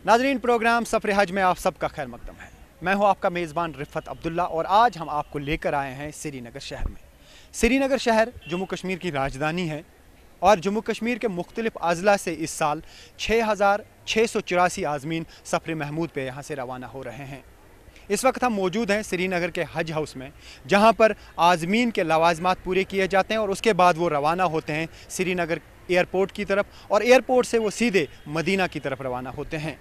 नाज़रीन, प्रोग्राम सफ़र हज में आप सबका खैर मकदम है। मैं हूं आपका मेज़बान रिफ़त अब्दुल्ला और आज हम आपको लेकर आए हैं श्रीनगर शहर में। श्रीनगर शहर जम्मू कश्मीर की राजधानी है और जम्मू कश्मीर के मुख्तलिफ़ अज़ला से इस साल 6,684 आज़मीन सफ़र महमूद पे यहाँ से रवाना हो रहे हैं। इस वक्त हम मौजूद हैं श्रीनगर के हज हाउस में, जहाँ पर आज़मीन के लवाज़मात पूरे किए जाते हैं और उसके बाद वो रवाना होते हैं श्रीनगर एयरपोर्ट की तरफ और एयरपोर्ट से वो सीधे मदीना की तरफ रवाना होते हैं।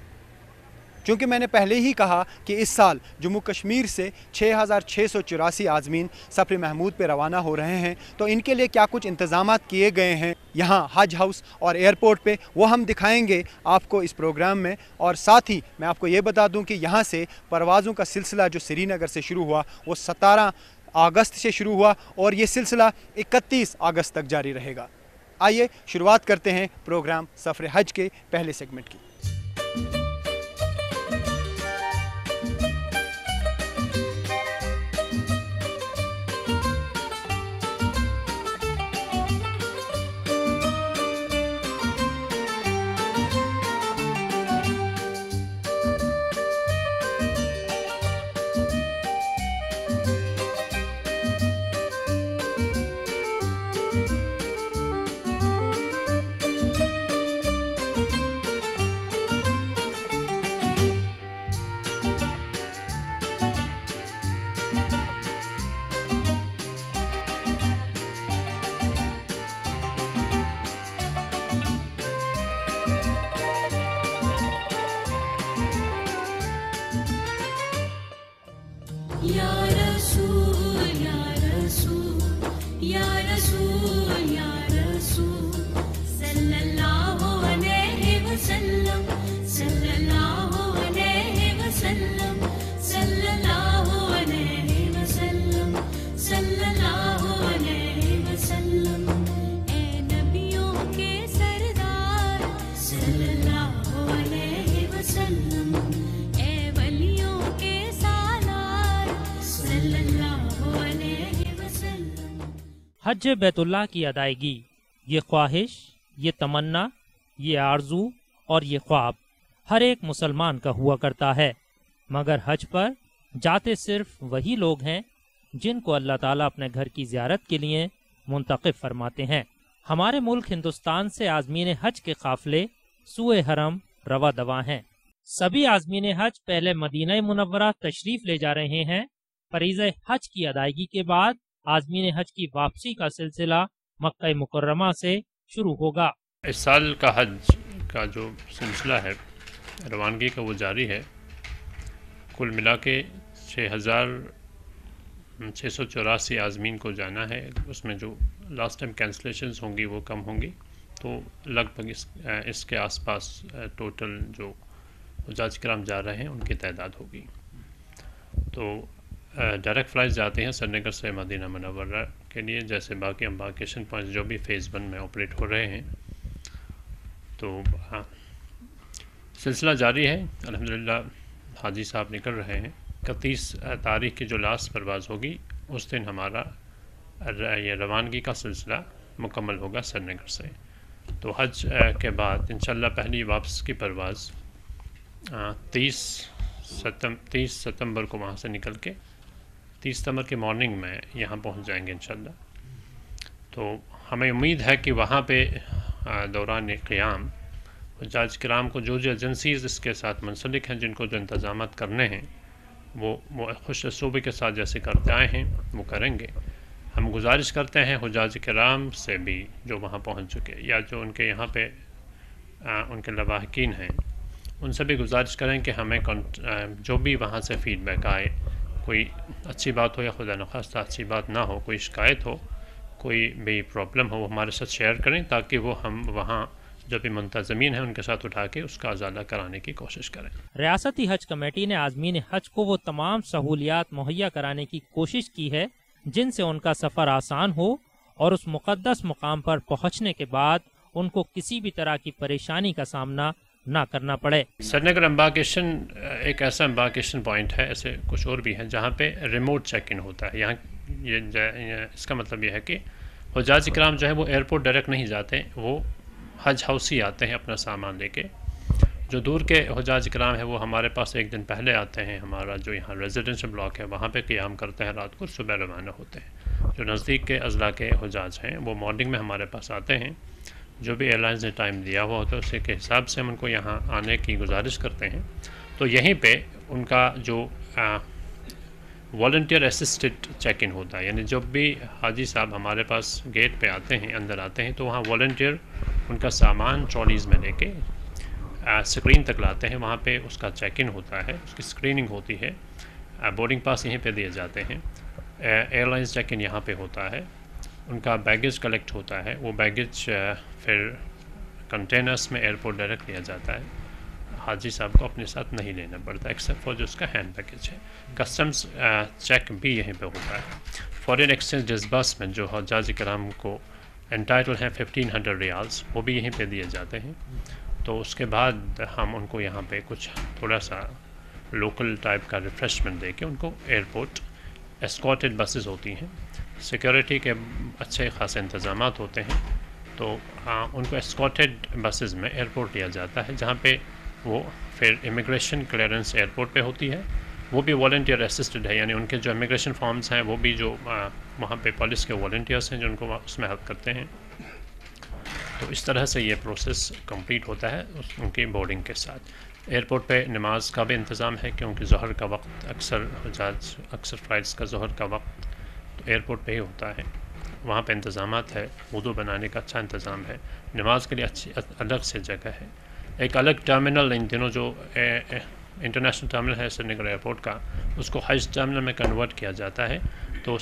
चूँकि मैंने पहले ही कहा कि इस साल जम्मू कश्मीर से 6,684 आज़मीन सफ़र महमूद पे रवाना हो रहे हैं, तो इनके लिए क्या कुछ इंतज़ामात किए गए हैं यहाँ हज हाउस और एयरपोर्ट पे, वो हम दिखाएंगे आपको इस प्रोग्राम में। और साथ ही मैं आपको ये बता दूं कि यहाँ से परवाज़ों का सिलसिला जो श्रीनगर से शुरू हुआ वो 17 अगस्त से शुरू हुआ और ये सिलसिला 31 अगस्त तक जारी रहेगा। आइए शुरुआत करते हैं प्रोग्राम सफ़र हज के पहले सेगमेंट की। हज बैतुल्लाह की अदायगी, ये ख्वाहिश, ये तमन्ना, ये आरजू और ये ख्वाब हर एक मुसलमान का हुआ करता है, मगर हज पर जाते सिर्फ वही लोग हैं जिनको अल्लाह ताला अपने घर की ज़ियारत के लिए मुंतखब फरमाते हैं। हमारे मुल्क हिंदुस्तान से आज़मीन हज के काफ़िले सूए हरम रवा दवा हैं। सभी आज़मीन हज पहले मदीना मुनव्वरा तशरीफ़ ले जा रहे हैं। फरीज़े हज की अदायगी के बाद आज़मीन हज की वापसी का सिलसिला मक्का मुकर्रमा से शुरू होगा। इस साल का हज का जो सिलसिला है रवानगी का वो जारी है। कुल मिला के 6,684 आज़मीन को जाना है। उसमें जो लास्ट टाइम कैंसलेशंस होंगी वो कम होंगी, तो लगभग इसके आसपास टोटल जो हुज्जाज किराम जा रहे हैं उनकी तादाद होगी। तो डायरेक्ट फ़्लाइट जाते हैं श्रीनगर से मदीना मुनव्वरा के लिए, जैसे बाकी एम्बार्केशन पॉइंट जो भी फ़ेज़ 1 में ऑपरेट हो रहे हैं। तो हाँ, सिलसिला जारी है। अल्हम्दुलिल्लाह हाजी साहब निकल रहे हैं। 31 तारीख़ की जो लास्ट परवाज़ होगी उस दिन हमारा ये रवानगी का सिलसिला मुकम्मल होगा श्रीनगर से। तो हज के बाद इंशाअल्लाह पहली वापस की परवाज़ 30 सितंबर को वहाँ से निकल के 30 सितंबर की मॉर्निंग में यहाँ पहुँच जाएंगे इंशाअल्लाह। तो हमें उम्मीद है कि वहाँ पे दौरान क़ियाम हुज्जाज किराम को जो एजेंसीज़ इसके साथ मुंसलिक हैं, जिनको जो इंतज़ामात करने हैं वो खुश सूबे के साथ जैसे करते आए हैं वो करेंगे। हम गुजारिश करते हैं हुज्जाज किराम से भी जो वहाँ पहुँच चुके या जो उनके यहाँ पे उनके लवाहकीन हैं, उनसे भी गुजारिश करें कि हमें जो भी वहाँ से फ़ीडबैक आए, कोई अच्छी बात हो या खुदा न खास्ता अच्छी बात ना हो, कोई शिकायत हो, कोई भी प्रॉब्लम हो, वो हमारे साथ शेयर करें ताकि वो हम वहाँ जो भी मुंतज़मीन है उनके साथ उठा के उसका अज़ाला कराने की कोशिश करें। रियासती हज कमेटी ने आज़मीन हज को वो तमाम सहूलियात मुहैया कराने की कोशिश की है जिनसे उनका सफ़र आसान हो और उस मुक़द्दस मुकाम पर पहुँचने के बाद उनको किसी भी तरह की परेशानी का सामना ना करना पड़े। श्रीनगर एम्बार्केशन एक ऐसा एम्बार्केशन पॉइंट है, ऐसे कुछ और भी हैं जहाँ पे रिमोट चेक इन होता है। यहाँ इसका मतलब ये है कि हुज्जाज इकराम जो है वो एयरपोर्ट डायरेक्ट नहीं जाते, वो हज हाउस ही आते हैं अपना सामान लेके। جو دور کے حجاج کرام ہیں وہ ہمارے پاس ایک دن پہلے آتے ہیں، ہمارا جو یہاں ریزیڈنشل بلاک ہے وہاں پہ قیام کرتے ہیں رات کو، صبح روانہ ہوتے ہیں۔ جو نزدیک کے اضلاع کے حجاج ہیں وہ مارننگ میں ہمارے پاس آتے ہیں، جو بھی ایئر لائنز نے ٹائم دیا ہوا ہوتا ہے اسی کے حساب سے ہم ان کو یہاں آنے کی گزارش کرتے ہیں۔ تو یہیں پہ ان کا جو والنٹیئر اسسٹڈ چیک ان ہوتا ہے، یعنی جب بھی حاجی صاحب ہمارے پاس گیٹ پہ آتے ہیں، اندر آتے ہیں، تو وہاں والنٹیئر ان کا سامان ٹرالیز میں لے کے اسکرین تک لاتے ہیں، وہاں پہ اس کا چیک ان ہوتا ہے، اس کی اسکریننگ ہوتی ہے، بورڈنگ پاس یہیں پہ دیے جاتے ہیں، ایئر لائنز چیک ان یہاں پہ ہوتا ہے، ان کا بیگیج کلیکٹ ہوتا ہے، وہ بیگیج پھر کنٹینرس میں ایئرپورٹ ڈائریکٹ لیا جاتا ہے، حاجی صاحب کو اپنے ساتھ نہیں لینا پڑتا ایکسیپٹ فار جو اس کا ہینڈ بیگیج ہے۔ کسٹمز چیک بھی یہیں پہ ہوتا ہے۔ فارن ایکسچینج ڈسبرسمنٹ جو حجاج کرام کو انٹائٹل ہیں 1500 ریالز، وہ بھی یہیں پہ دیے جاتے ہیں۔ تو اس کے بعد ہم ان کو یہاں پہ کچھ تھوڑا سا لوکل ٹائپ کا ریفریشمنٹ دے کے ان کو ایئرپورٹ اسکارٹڈ بسز ہوتی ہیں، سیکورٹی کے اچھے خاصے انتظامات ہوتے ہیں، تو ان کو اسکارٹڈ بسز میں ایئرپورٹ لیا جاتا ہے، جہاں پہ وہ پھر امیگریشن کلیئرنس ایئرپورٹ پہ ہوتی ہے، وہ بھی والنٹیئر اسسٹڈ ہے، یعنی ان کے جو امیگریشن فارمز ہیں وہ بھی جو وہاں پہ پولیس کے والنٹیئرس ہیں جو ان کو اس میں ہیلپ کرتے ہیں۔ تو اس طرح سے یہ پروسیس کمپلیٹ ہوتا ہے ان کی بورڈنگ کے ساتھ۔ ایئرپورٹ پہ نماز کا بھی انتظام ہے، کیونکہ ظہر کا وقت اکثر فلائٹس کا ظہر کا وقت تو ایئرپورٹ پہ ہی ہوتا ہے، وہاں پہ انتظامات ہے، وضو بنانے کا اچھا انتظام ہے، نماز کے لیے اچھی الگ سے جگہ ہے، ایک الگ ٹرمینل ان دنوں جو انٹرنیشنل ٹرمینل ہے سری نگر ایئرپورٹ کا، اس کو حج ٹرمینل میں کنورٹ کیا جاتا ہے، تو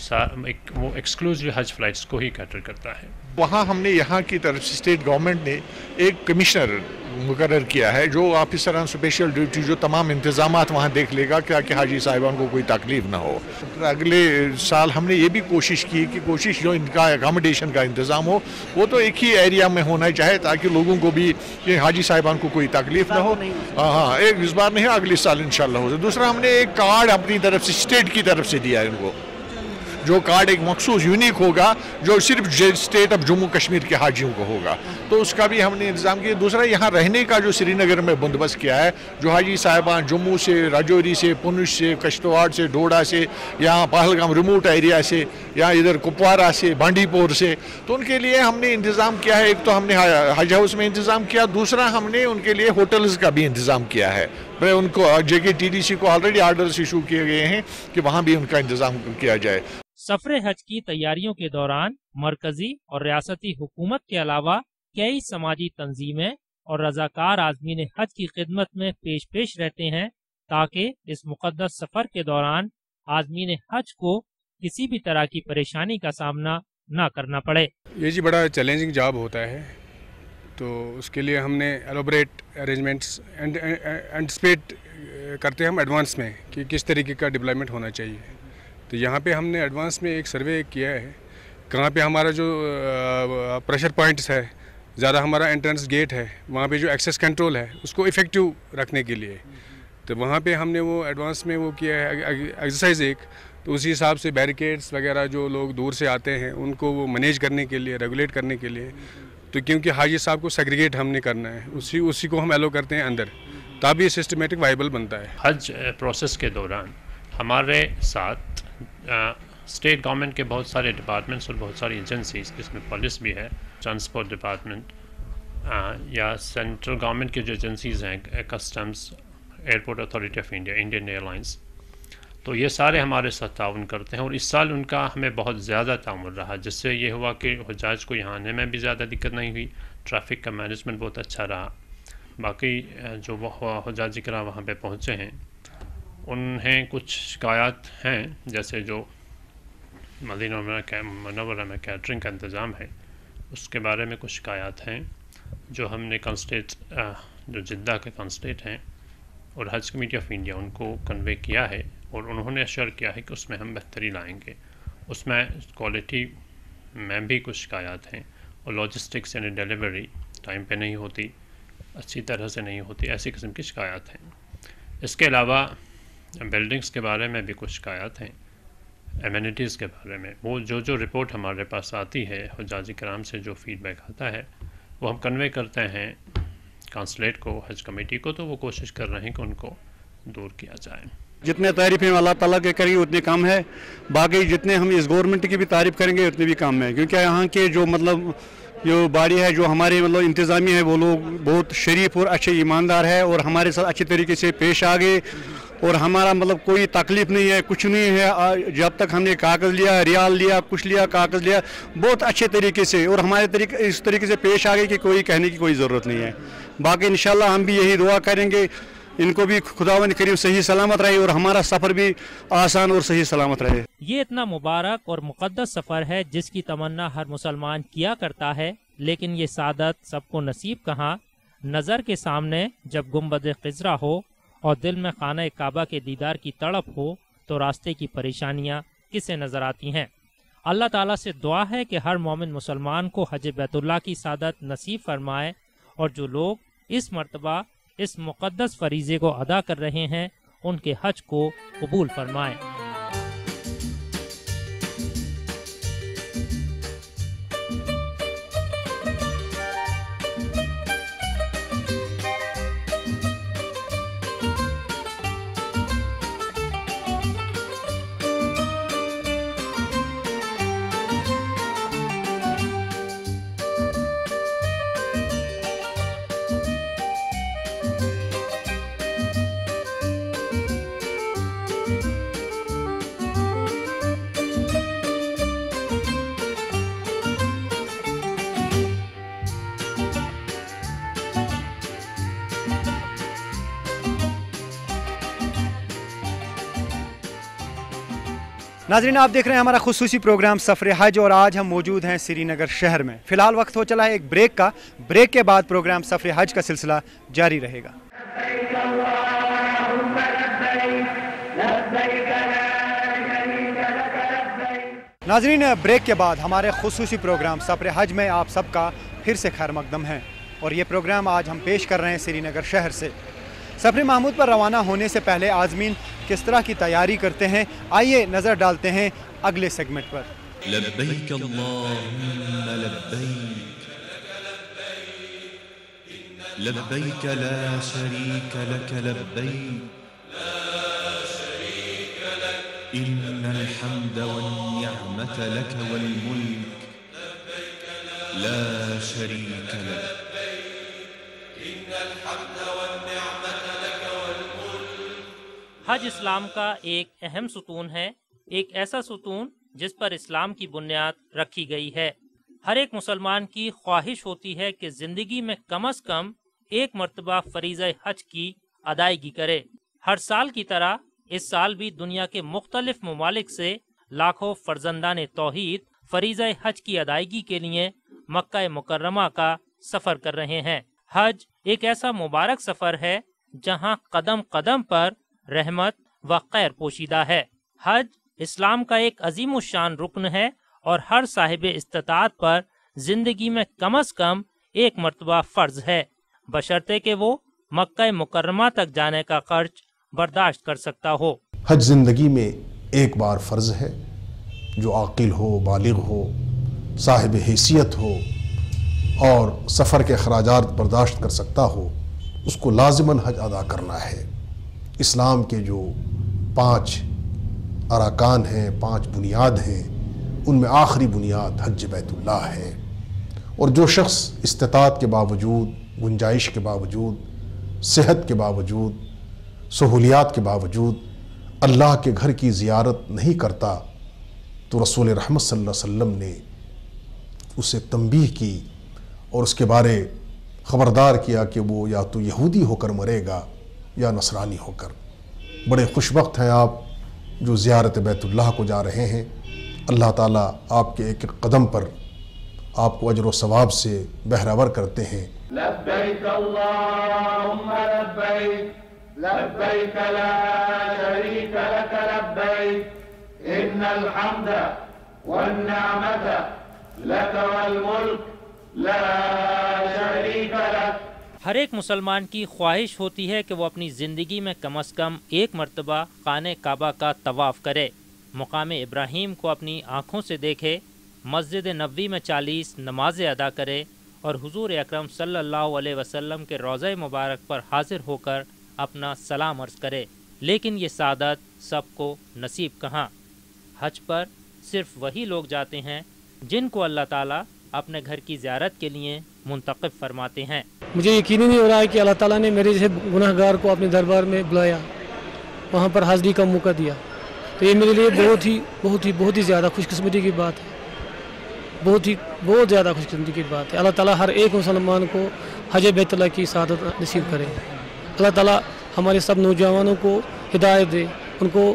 وہ ایکسکلوزیو حج فلائٹس کو ہی کیٹر کرتا ہے۔ وہاں ہم نے یہاں کی طرف سے اسٹیٹ گورنمنٹ نے ایک کمشنر مقرر کیا ہے جو آفیسر آن اسپیشل ڈیوٹی، جو تمام انتظامات وہاں دیکھ لے گا کیا کہ حاجی صاحبان کو کوئی تکلیف نہ ہو۔ اگلے سال ہم نے یہ بھی کوشش کی کہ جو ان کا اکاموڈیشن کا انتظام ہو وہ تو ایک ہی ایریا میں ہونا چاہے، تاکہ لوگوں کو بھی کہ حاجی صاحبان کو کوئی تکلیف نہ ہو۔ ہاں، ایک اس بار نہیں، اگلے سال انشاءاللہ ہو۔ دوسرا ہم نے ایک کارڈ اپنی طرف سے اسٹیٹ کی طرف سے دیا ان کو، جو کارڈ ایک مخصوص یونیک ہوگا جو صرف اسٹیٹ آف جموں کشمیر کے حاجیوں کو ہوگا، تو اس کا بھی ہم نے انتظام کیا۔ دوسرا یہاں رہنے کا جو سری نگر میں بندوبست کیا ہے، جو حاجی صاحبان جموں سے، راجوری سے، پونچھ سے، کشتواڑ سے، ڈوڈا سے، یہاں پہلگام ریموٹ ایریا سے، یا ادھر کپوارہ سے، بانڈی پور سے، تو ان کے لیے ہم نے انتظام کیا ہے۔ ایک تو ہم نے حج ہاؤس میں انتظام کیا، دوسرا ہم نے ان کے لیے ہوٹلز کا بھی انتظام کیا ہے۔ ان کو JKTDC کو آلریڈی آرڈرز ایشو کیے گئے ہیں کہ وہاں بھی ان کا انتظام کیا جائے۔ سفر حج کی تیاریوں کے دوران مرکزی اور ریاستی حکومت کے علاوہ کئی سماجی تنظیمیں اور رضاکار عازمین حج کی خدمت میں پیش رہتے ہیں، تاکہ اس مقدس سفر کے دوران عازمین حج کو کسی بھی طرح کی پریشانی کا سامنا نہ کرنا پڑے۔ یہ جی بڑا چیلنجنگ جاب ہوتا ہے، تو اس کے لیے ہم نے ایلوبریٹ ارینجمنٹس اینٹسپیٹ کرتے ہیں ہم ایڈوانس میں کہ کس طریقے کا ڈپلائمنٹ ہونا چاہیے۔ تو یہاں پہ ہم نے ایڈوانس میں ایک سروے کیا ہے، کہاں پہ ہمارا جو پریشر پوائنٹس ہے، زیادہ ہمارا انٹرنس گیٹ ہے، وہاں پہ جو ایکسیس کنٹرول ہے اس کو افیکٹو رکھنے کے لیے، تو وہاں پہ ہم نے وہ ایڈوانس میں وہ کیا ہے ایکسرسائز ایک، تو اسی حساب سے بیریکیڈس وغیرہ جو لوگ دور سے آتے ہیں ان کو وہ مینیج کرنے کے لیے، ریگولیٹ کرنے کے لیے، تو کیونکہ حاجی صاحب کو سیگریگیٹ ہم نے کرنا ہے، اسی کو ہم ایلو کرتے ہیں اندر، تب یہ سسٹمیٹک وائبل بنتا ہے۔ حج پروسیس کے دوران ہمارے ساتھ اسٹیٹ گورنمنٹ کے بہت سارے ڈپارٹمنٹس اور بہت ساری ایجنسیز، جس میں پولیس بھی ہے، ٹرانسپورٹ ڈپارٹمنٹ، یا سینٹرل گورنمنٹ کی جو ایجنسیز ہیں، customs, airport authority of India, Indian ایئر لائنس، تو یہ سارے ہمارے ساتھ تعاون کرتے ہیں، اور اس سال ان کا ہمیں بہت زیادہ تعاون رہا، جس سے یہ ہوا کہ حجاج کو یہاں آنے میں بھی زیادہ دقت نہیں ہوئی، ٹریفک کا مینجمنٹ بہت اچھا رہا۔ باقی جو حجاج کرام وہاں پہ پہنچے ہیں انہیں کچھ شکایات ہیں، جیسے جو مدینہ منورہ میں کیٹرنگ کا انتظام ہے اس کے بارے میں کچھ شکایات ہیں، جو ہم نے کنسلیٹ جو جدہ کے کنسلیٹ ہیں اور حج کمیٹی آف انڈیا ان کو کنوے کیا ہے، اور انہوں نے اشور کیا ہے کہ اس میں ہم بہتری لائیں گے۔ اس میں کوالٹی میں بھی کچھ شکایات ہیں، اور لاجسٹکس یعنی ڈیلیوری ٹائم پہ نہیں ہوتی، اچھی طرح سے نہیں ہوتی، ایسی قسم کی شکایات ہیں۔ اس کے علاوہ بلڈنگز کے بارے میں بھی کچھ شکایات ہیں، ایمینٹیز کے بارے میں، وہ جو رپورٹ ہمارے پاس آتی ہے حجاج کرام سے، جو فیڈ بیک آتا ہے وہ ہم کنوے کرتے ہیں कॉन्सुलेट को, हज कमेटी को, तो वो कोशिश कर रहे हैं कि उनको दूर किया जाए। जितने तारीफ़ें अल्लाह ताला के करेंगे उतनी कम है, बाकी जितने हम इस गवर्नमेंट की भी तारीफ़ करेंगे उतनी भी कम है, क्योंकि यहाँ के जो मतलब जो बॉडी है, जो हमारे मतलब इंतज़ामिया है, वो लोग बहुत शरीफ और अच्छे ईमानदार है और हमारे साथ अच्छे तरीके से पेश आ गए और हमारा मतलब कोई तकलीफ़ नहीं है, कुछ नहीं है। जब तक हमने कागज़ लिया, रियाल लिया, कुछ लिया, कागज़ लिया, बहुत अच्छे तरीके से और हमारे तरीके इस तरीके से पेश आ गए कि कोई कहने की कोई ज़रूरत नहीं है। बाकी इंशाल्लाह हम भी यही दुआ करेंगे, इनको भी खुदावंद करीम सही सलामत रहे और हमारा सफ़र भी आसान और सही सलामत रहे। ये इतना मुबारक और मुक़द्दस सफ़र है जिसकी तमन्ना हर मुसलमान किया करता है, लेकिन ये सादत सबको नसीब कहाँ। नज़र के सामने जब गुंबद ख़िज़रा हो और दिल में खाना काबा के दीदार की तड़प हो तो रास्ते की परेशानियाँ किसे नज़र आती हैं। अल्लाह ताला से दुआ है कि हर मोमिन मुसलमान को हज बैतुल्लाह की सादत नसीब फरमाए और जो लोग इस मर्तबा इस मुक़द्दस फरीज़े को अदा कर रहे हैं उनके हज को कबूल फरमाए। नाज़रीन, आप देख रहे हैं हमारा खुसूसी प्रोग्राम सफ़र हज और आज हम मौजूद हैं श्रीनगर शहर में। फ़िलहाल वक्त हो चला है एक ब्रेक का। ब्रेक के बाद प्रोग्राम सफ़र हज का सिलसिला जारी रहेगा। नाज़रीन, ब्रेक के बाद हमारे खुसूसी प्रोग्राम सफ़र हज में आप सबका फिर से खैर मकदम है और ये प्रोग्राम आज हम पेश कर रहे हैं श्रीनगर शहर से। सफ़र महमूद पर रवाना होने से पहले आज़मीन किस तरह की तैयारी करते हैं, आइए नज़र डालते हैं अगले सेगमेंट पर। लब्बैक अल्लाहुम्मा लब्बैक, लब्बैक ला शरीक लक लब्बैक, इन्नल हम्द वन्निअमत लक वल मुल्क, ला शरीक लक। हज इस्लाम का एक अहम सुतून है, एक ऐसा सुतून जिस पर इस्लाम की बुनियाद रखी गई है। हर एक मुसलमान की ख्वाहिश होती है कि ज़िंदगी में कम से कम एक मर्तबा फ़रीज़ा हज की अदायगी करे। हर साल की तरह इस साल भी दुनिया के मुख्तलिफ ममालिक से लाखों फ़र्जंदान तौहीद फ़रीज़ा हज की अदायगी के लिए मक्का मुकर्रमा का सफ़र कर रहे हैं। हज एक ऐसा मुबारक सफ़र है जहाँ कदम कदम पर रहमत व खैर पोशीदा है। हज इस्लाम का एक अजीम शान रुकन है और हर साहिब इस्तिताअत पर जिंदगी में कम से कम एक मर्तबा फ़र्ज है, बशर्ते कि वो मक्का मुकर्रमा तक जाने का खर्च बर्दाश्त कर सकता हो। हज ज़िंदगी में एक बार फ़र्ज है। जो आकिल हो, बालिग हो, साहिब हैसियत हो और सफ़र के अखराजात बर्दाश्त कर सकता हो, उसको लाजिमन हज अदा करना है। इस्लाम के जो 5 अरकान हैं, 5 बुनियाद हैं, उनमें आखिरी बुनियाद हज बैतुल्लाह है। और जो शख्स इस्तिताअत के बावजूद, गुंजाइश के बावजूद, सेहत के बावजूद, सहूलियात के बावजूद अल्लाह के घर की ज़ियारत नहीं करता तो रसूल रहमत सल्लल्लाहु अलैहि वसल्लम ने उसे तंबीह की और उसके बारे ख़बरदार किया कि वो या तो यहूदी होकर मरेगा या नसरानी होकर। बड़े खुशबख्त हैं आप जो ज़ियारत बैतुल्लाह को जा रहे हैं। अल्लाह ताला आपके एक एक कदम पर आपको अजर व सवाब से बहरावर करते हैं। लब्बैक अल्लाहुम्मा लब्बैक, लब्बैक ला शरीक लक लब्बैक, इन्नल हम्द वन्निअमत लक वल मुल्क, ला शरीक लक। हर एक मुसलमान की ख्वाहिश होती है कि वो अपनी ज़िंदगी में कम से कम एक मर्तबा खाने काबा का तवाफ़ करे, मुकाम इब्राहीम को अपनी आँखों से देखे, मस्जिद नबवी में 40 नमाज़ें अदा करे اور حضور اکرم صلی اللہ علیہ وسلم کے روضہ مبارک پر حاضر ہو کر اپنا سلام عرض کرے، لیکن یہ سعادت سب کو نصیب کہاں۔ حج پر صرف وہی لوگ جاتے ہیں جن کو اللہ تعالیٰ اپنے گھر کی زیارت کے لیے منتخب فرماتے ہیں۔ مجھے یقین ہی نہیں ہو رہا ہے کہ اللہ تعالیٰ نے میرے جیسے گناہ گار کو اپنے دربار میں بلایا، وہاں پر حاضری کا موقع دیا، تو یہ میرے لیے بہت ہی زیادہ خوش قسمتی کی بات ہے، بہت زیادہ خوش قسمتی کی بات ہے۔ اللہ تعالیٰ ہر ایک مسلمان کو حج بیت اللہ کی سعادت نصیب کرے۔ اللہ تعالیٰ ہمارے سب نوجوانوں کو ہدایت دے، ان کو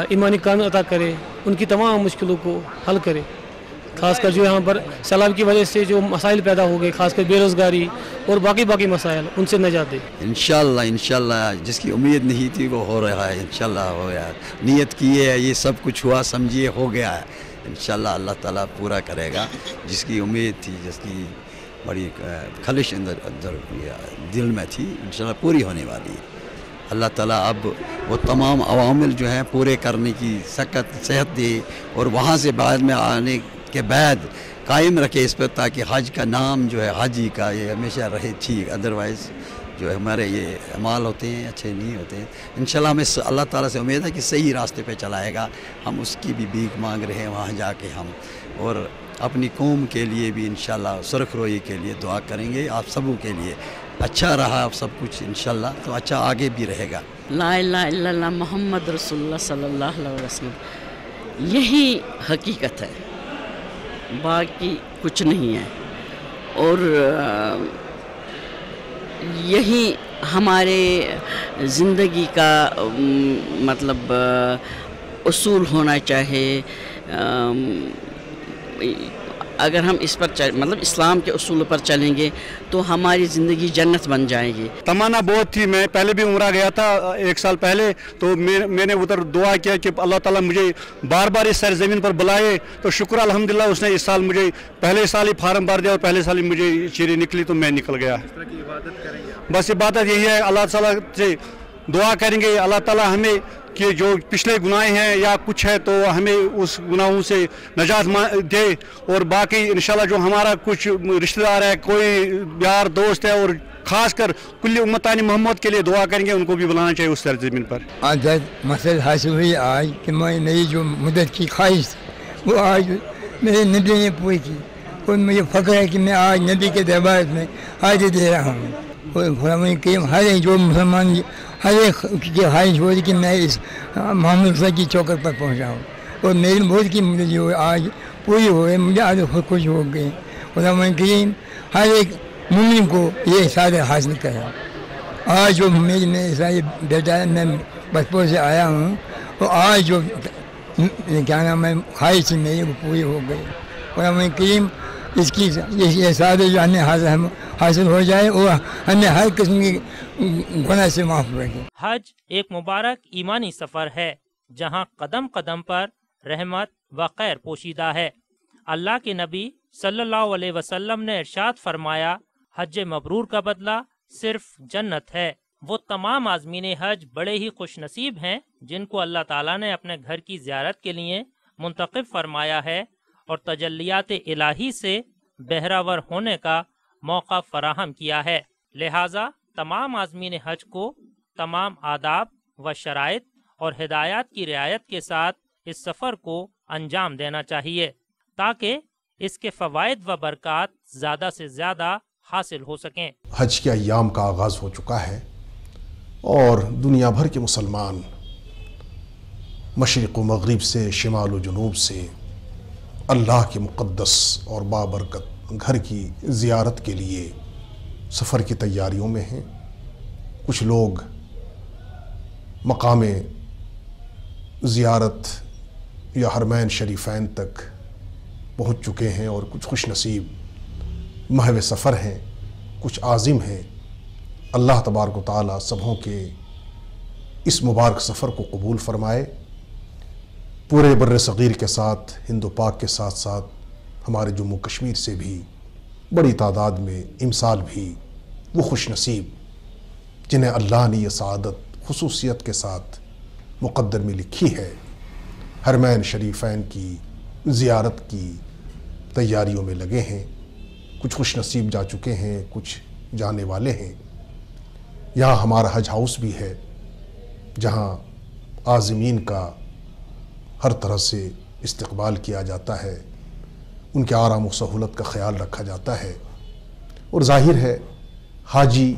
ایمانی کامل عطا کرے، ان کی تمام مشکلوں کو حل کرے، خاص کر جو یہاں پر سیلاب کی وجہ سے جو مسائل پیدا ہو گئے، خاص کر بے روزگاری اور باقی مسائل، ان سے نجات دے۔ انشاءاللہ جس کی امید نہیں تھی وہ ہو رہا ہے، انشاءاللہ ہو گیا، نیت کی ہے، یہ سب کچھ ہوا سمجھیے ہو گیا ہے، انشاءاللہ اللہ تعالیٰ پورا کرے گا۔ جس کی امید تھی، جس کی بڑی خلش اندر دل میں تھی، انشاءاللہ پوری ہونے والی ہے۔ اللہ تعالیٰ اب وہ تمام عوامل جو ہیں پورے کرنے کی صحت دے، اور وہاں سے بعد میں آنے کے بعد قائم رکھے اس پر، تاکہ حج کا نام جو ہے حاجی کا یہ ہمیشہ رہے ٹھیک، ادروائز جو ہمارے یہ اعمال ہوتے ہیں اچھے نہیں ہوتے ہیں۔ انشاءاللہ ہمیں اللہ تعالیٰ سے امید ہے کہ صحیح راستے پہ چلائے گا، ہم اس کی بھی بھیک مانگ رہے ہیں وہاں جا کے ہم، اور اپنی قوم کے لیے بھی انشاءاللہ سرخ روئی کے لیے دعا کریں گے، آپ سبوں کے لیے اچھا رہا اب سب کچھ انشاءاللہ تو اچھا آگے بھی رہے گا۔ لا الہ الا اللہ محمد رسول اللہ صلی اللہ علیہ وسلم، یہی حقیقت ہے، باقی کچھ نہیں ہے، اور یہی ہمارے زندگی کا مطلب اصول ہونا چاہیے۔ اگر ہم اس پر مطلب اسلام کے اصول پر چلیں گے تو ہماری زندگی جنت بن جائے گی۔ تمنا بہت تھی، میں پہلے بھی عمرہ گیا تھا 1 سال پہلے، تو میں نے ادھر دعا کیا کہ اللہ تعالیٰ مجھے بار بار اس سرزمین پر بلائے، تو شکر الحمدللہ اس نے اس سال مجھے پہلے سال ہی فارم بھر دیا، اور پہلے سال ہی مجھے چیری نکلی تو میں نکل گیا۔ بس عبادت یہی ہے، اللہ تعالیٰ سے دعا کریں گے اللہ تعالیٰ ہمیں کہ جو پچھلے گناہ ہیں یا کچھ ہے تو ہمیں اس گناہوں سے نجات دے، اور باقی انشاءاللہ جو ہمارا کچھ رشتہ دار ہے، کوئی یار دوست ہے، اور خاص کر کل امتان محمد کے لیے دعا کریں گے، ان کو بھی بلانا چاہیے اس سرزمین پر۔ آج مسئلہ حاصل ہوئی آج کہ میری جو مدت کی خواہش تھی وہ آج میرے نبی نے پوری کی، اور مجھے فخر ہے کہ میں آج نبی کے دربار میں حاضری دے رہا ہوں، اور قرآن کریم ہر ایک جو مسلمان ہر ایک کی خواہش ہو رہی کہ میں اس محمد صلی کی چوکٹ پر پہنچا ہوں، اور میری موت کی مدت جو آج پوری ہو گئی، مجھے آج خود خوش ہو گئی۔ قرآن کریم ہر ایک مومن کو یہ سعادت حاصل کرا۔ آج جو میری بیٹا ہے، میں بچپن سے آیا ہوں، اور آج جو کیا نام ہے خواہش تھی میری وہ پوری ہو گئی۔ قرآن کریم اس کی یہ سعادت جو ہمیں حاصل ہو جائے، اور ہمیں ہر قسم کی گناہ سے معاف رکھے۔ حج ایک مبارک ایمانی سفر ہے جہاں قدم قدم پر رحمت و خیر پوشیدہ ہے۔ اللہ کے نبی صلی اللہ علیہ وسلم نے ارشاد فرمایا، حج مبرور کا بدلہ صرف جنت ہے۔ وہ تمام عازمین حج بڑے ہی خوش نصیب ہیں جن کو اللہ تعالیٰ نے اپنے گھر کی زیارت کے لیے منتخب فرمایا ہے اور تجلیات الہی سے بہراور ہونے کا موقع فراہم کیا ہے۔ لہٰذا تمام عازمین حج کو تمام آداب و شرائط اور ہدایات کی رعایت کے ساتھ اس سفر کو انجام دینا چاہیے تاکہ اس کے فوائد و برکات زیادہ سے زیادہ حاصل ہو سکیں۔ حج کے ایام کا آغاز ہو چکا ہے اور دنیا بھر کے مسلمان مشرق و مغرب سے، شمال و جنوب سے اللہ کے مقدس اور بابرکت گھر کی زیارت کے لیے سفر کی تیاریوں میں ہیں۔ کچھ لوگ مقام زیارت یا حرمین شریفین تک پہنچ چکے ہیں، اور کچھ خوش نصیب محو سفر ہیں، کچھ عازم ہیں۔ اللہ تبارک و تعالیٰ سبھوں کے اس مبارک سفر کو قبول فرمائے۔ پورے بر صغیر کے ساتھ، ہند و پاک کے ساتھ ساتھ ہمارے جموں کشمیر سے بھی بڑی تعداد میں امسال بھی وہ خوش نصیب جنہیں اللہ نے یہ سعادت خصوصیت کے ساتھ مقدر میں لکھی ہے، حرمین شریفین کی زیارت کی تیاریوں میں لگے ہیں۔ कुछ खुश नसीब जा चुके हैं, कुछ जाने वाले हैं। यहाँ हमारा हज हाउस भी है जहाँ आज़मीन का हर तरह से इस्तकबाल किया जाता है, उनके आराम व सहूलत का ख्याल रखा जाता है। और ज़ाहिर है हाजी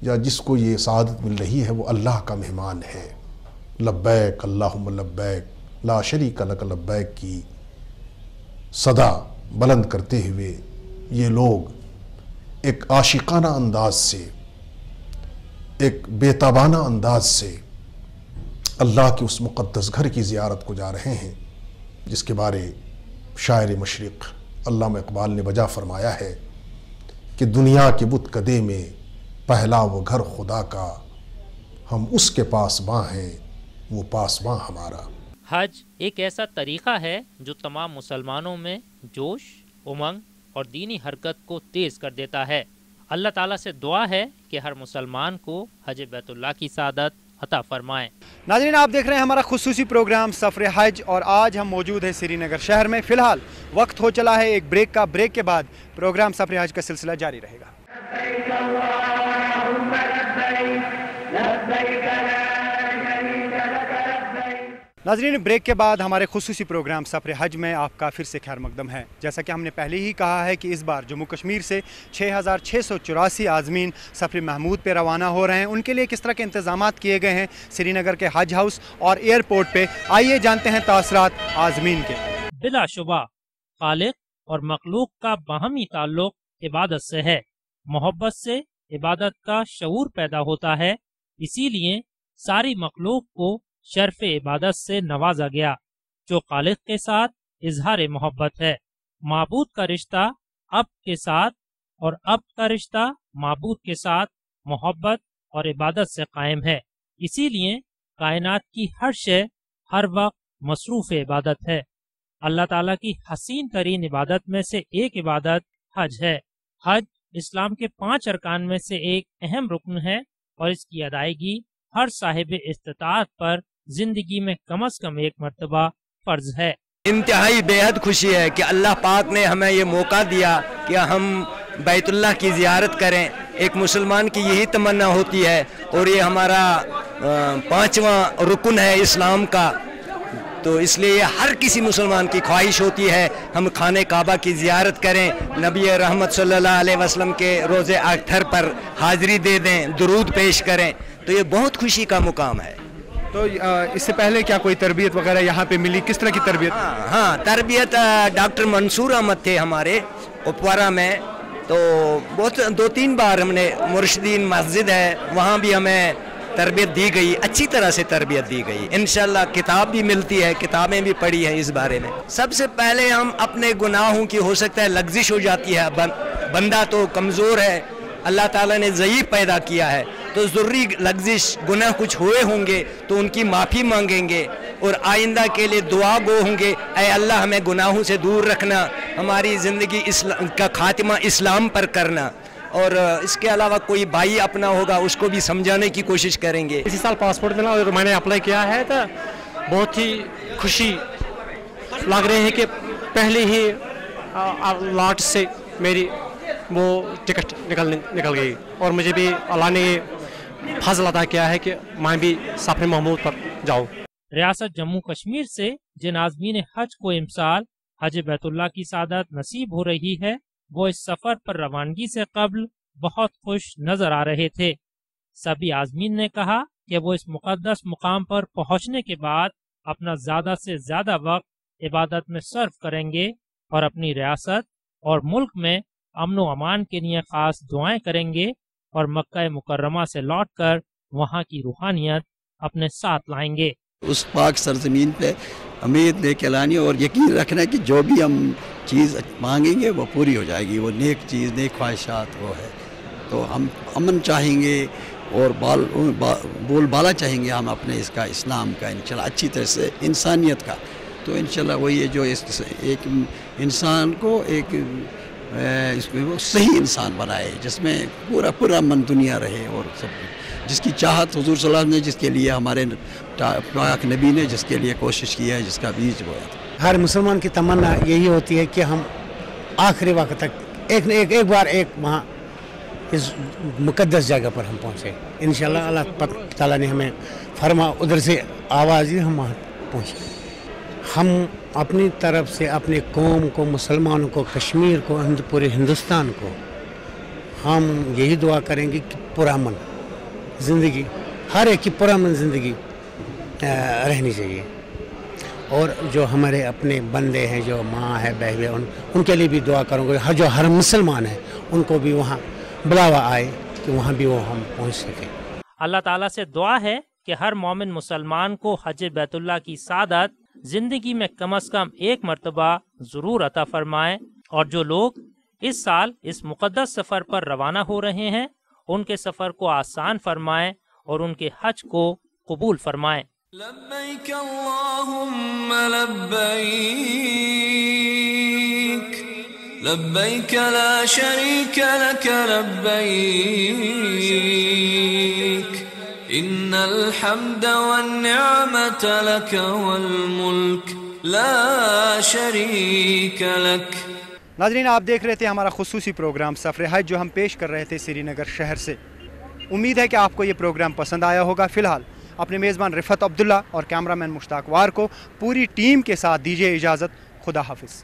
या जिसको ये सआदत मिल रही है वो अल्लाह का मेहमान है। लब्बैक अल्लाहुम्मा लब्बैक ला शरीक लक लब्बैक की सदा बुलंद करते हुए ये लोग एक आशिकाना अंदाज से, एक बेताबाना अंदाज से अल्लाह के उस मुक़द्दस घर की ज़ियारत को जा रहे हैं जिसके बारे शायर मशरिक़ अल्लामा इक़बाल ने वजह फरमाया है कि दुनिया के बुतकदे में पहला वो घर खुदा का, हम उसके पासबां हैं, वो पासबां हमारा। हज एक ऐसा तरीक़ा है जो तमाम मुसलमानों में जोश, उमंग और दीनी हरकत को तेज़ कर देता है। अल्लाह ताला से दुआ है कि हर मुसलमान को हज बैतुल्लाह की सादत अता फरमाएं। नाज़रीन, आप देख रहे हैं हमारा खुसूसी प्रोग्राम सफ़र हज और आज हम मौजूद हैं श्रीनगर शहर में। फ़िलहाल वक्त हो चला है एक ब्रेक का। ब्रेक के बाद प्रोग्राम सफ़र हज का सिलसिला जारी रहेगा। नाज़रीन, ब्रेक के बाद हमारे खुसूसी प्रोग्राम सफ़र हज में आपका फिर से खैर मकदम है। जैसा कि हमने पहले ही कहा है कि इस बार जम्मू कश्मीर से 6,684 आज़मीन सफ़र महमूद पे रवाना हो रहे हैं। उनके लिए किस तरह के इंतज़ाम किए गए हैं श्रीनगर के हज हाउस और एयरपोर्ट पे, आइए जानते हैं तासरात आज़मीन के। बिलाशुबा खालिक और मखलूक का बाहमी ताल्लुक इबादत से है। मोहब्बत से इबादत का शऊर पैदा होता है, इसीलिए सारी मखलूक को शर्फ इबादत से नवाजा गया जो खालिक के साथ इजहार मोहब्बत है। माबूद का रिश्ता अब के साथ और अब का रिश्ता माबूद के साथ मोहब्बत और इबादत से कायम है। इसीलिए कायनात की हर शय हर वक्त मसरूफ इबादत है। अल्लाह ताला की हसीन तरीन इबादत में से एक इबादत हज है। हज इस्लाम के 5 अरकान में से एक अहम रुकन है और इसकी अदायगी हर साहिब इस्तिताअत पर जिंदगी में कम से कम एक मर्तबा फर्ज है। इंतहाई बेहद खुशी है कि अल्लाह पाक ने हमें ये मौका दिया कि हम बैतुल्लाह की ज़ियारत करें। एक मुसलमान की यही तमन्ना होती है और ये हमारा 5वां रुकन है इस्लाम का, तो इसलिए हर किसी मुसलमान की ख्वाहिश होती है हम खाने काबा की ज़ियारत करें, नबी रहमत सल्लल्लाहु अलैहि वसल्लम के रोज़े अख्तर पर हाज़िरी दे दें, दुरूद पेश करें, तो ये बहुत खुशी का मुकाम है। तो इससे पहले क्या कोई तरबियत वगैरह यहाँ पे मिली? किस तरह की तरबियत? हाँ, तरबियत डॉक्टर मंसूर अहमद थे हमारे उपवारा में, तो बहुत 2-3 बार हमने मुर्शिदीन मस्जिद है वहाँ भी हमें तरबियत दी गई, अच्छी तरह से तरबियत दी गई। इंशाल्लाह किताब भी मिलती है, किताबें भी पढ़ी हैं इस बारे में। सबसे पहले हम अपने गुनाहों की हो सकता है लग्जिश हो जाती है, बंदा तो कमज़ोर है, अल्लाह ताला ने ज़ईफ़ पैदा किया है, तो ज़रूरी लग्जिश गुनाह कुछ हुए होंगे तो उनकी माफ़ी मांगेंगे और आइंदा के लिए दुआ गो होंगे, ऐ अल्लाह हमें गुनाहों से दूर रखना, हमारी ज़िंदगी का खात्मा इस्लाम पर करना। और इसके अलावा कोई भाई अपना होगा उसको भी समझाने की कोशिश करेंगे। इसी साल पासपोर्ट मिला और मैंने अप्लाई किया है, तो बहुत ही खुशी लग रही है कि पहले ही लॉट से मेरी वो टिकट निकल गई और मुझे भी अल्लाह ने फजल अदा किया है कि मैं भी सफ़र महमूद पर जाऊँ। रियासत जम्मू कश्मीर से जिन आज़मीन हज को इमसाल हज बैतुल्लाह की सादत नसीब हो रही है, वो इस सफ़र पर रवानगी से कबल बहुत खुश नजर आ रहे थे। सभी आज़मीन ने कहा कि वो इस मुक़द्दस मुकाम पर पहुँचने के बाद अपना ज़्यादा से ज़्यादा वक्त इबादत में सर्फ करेंगे और अपनी रियासत और मुल्क में अमन व अमान के लिए ख़ास दुआएं करेंगे और मक्का मुकर्रमा से लौटकर वहाँ की रूहानियत अपने साथ लाएंगे। उस पाक सरजमीन पे उम्मीद लेके लानी और यकीन रखना कि जो भी हम चीज़ मांगेंगे वो पूरी हो जाएगी, वो नेक चीज़, नेक ख्वाहिशात वो है। तो हम अमन चाहेंगे और बोल बाला चाहेंगे हम अपने इसका इस्लाम का, इंशाल्लाह अच्छी तरह से इंसानियत का। तो इंशाल्लाह वो ये जो एक इंसान को एक इसमें वो सही इंसान बनाए जिसमें पूरा मन दुनिया रहे और सब जिसकी चाहत हुजूर सल्लल्लाहु अलैहि वसल्लम ने, जिसके लिए हमारे पाक नबी ने जिसके लिए कोशिश की है, जिसका बीज बोया था। हर मुसलमान की तमन्ना यही होती है कि हम आखिरी वक्त तक एक बार एक वहाँ इस मुक़द्दस जगह पर हम पहुँचे। इंशाअल्लाह अल्लाह ताला ने हमें फरमा, उधर से आवाज़ दी, हम वहाँ पहुँचे। हम अपनी तरफ से अपने कौम को, मुसलमानों को, कश्मीर को, पूरे हिंदुस्तान को हम यही दुआ करेंगे कि पुरअमन ज़िंदगी, हर एक की पुरअमन ज़िंदगी रहनी चाहिए। और जो हमारे अपने बंदे हैं, जो माँ है, बहवे, उनके लिए भी दुआ करूँगा, हर मुसलमान है उनको भी वहाँ बुलावा आए कि वहाँ भी वो हम पहुँच सकें। अल्लाह ताला से दुआ है कि हर मोमिन मुसलमान को हज बैतुल्लाह की सादत जिंदगी में कम से कम एक मर्तबा ज़रूर अता फरमाए, और जो लोग इस साल इस मुक़द्दस सफ़र पर रवाना हो रहे हैं उनके सफ़र को आसान फरमाए और उनके हज को कबूल फरमाए। लब्बैक अल्लाहुम्मा लब्बैक, लब्बैक ला शरीक लक लब्बैक, इन्नल हम्द वन निअमत लक वल मुल्क ला शरीक लक। नाज़रीन, आप देख रहे थे हमारा खुसूसी प्रोग्राम सफ़र हज जो हम पेश कर रहे थे श्रीनगर शहर से। उम्मीद है कि आपको ये प्रोग्राम पसंद आया होगा। फ़िलहाल अपने मेज़बान रिफ़त अब्दुल्ला और कैमरामैन मुश्ताक वार को पूरी टीम के साथ दीजिए इजाज़त। खुदा हाफिज़।